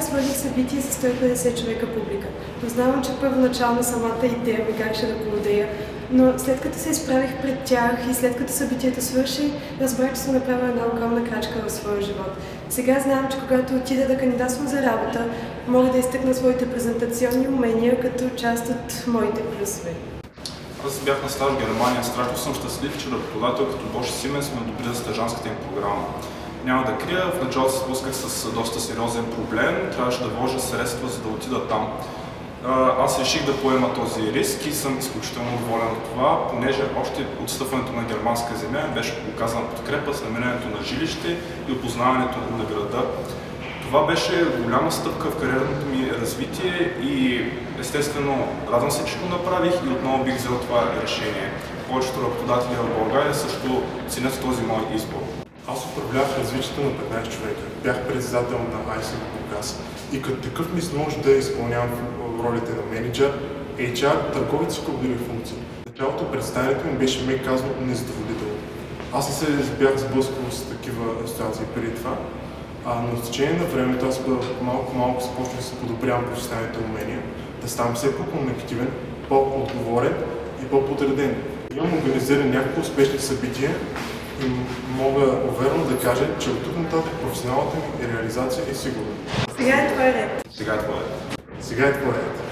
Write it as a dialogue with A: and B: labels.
A: свалих събитие с 150 човека публика. Познавам, че първоначално самата идея ми караше да колодея, но след като се изправих пред тях и след като събитието свърши, разбрах, че съм направила една огромна крачка в своя живот. Сега знам, че когато отида да кандидатствам за работа, мога да изтъкна своите презентационни умения като част от моите плюсове.
B: Аз бях на стаж в Германия. Страшно съм щастлив, че работодател като Bosch и Siemens ме одобри за стажанската им програма. Няма да крия, в началото се спусках с доста сериозен проблем, трябваше да вложа средства, за да отида там. Аз реших да поема този риск и съм изключително доволен от това, понеже още отстъпването на германска земя беше оказана подкрепа с намирането на жилище и опознаването на града. Това беше голяма стъпка в кариерното ми развитие и естествено радвам се, че го направих и отново бих взел това решение. Повечето работодатели в България също ценят този мой избор.
C: Аз управлявах развитието на 15 човека. Бях председател на ICB Бургас и като такъв ми се може да изпълнявам ролите на менеджер, HR, търговец и ръководителни функции. Началото представянето ми беше, мек казано, незадоволително. Аз не се бях сблъскал с такива ситуации преди това, но в течение на времето аз малко започнах да се подобрявам професионалните умения, да ставам все по-комуникативен, по-отговорен и по-подреден. Имам организиран няколко успешни събития и мога уверено да кажа, че от тук нататък професионалната ми реализация е сигурна.
A: Сега е твой ред.
B: Сега е твой ред.
C: Сега е твой ред.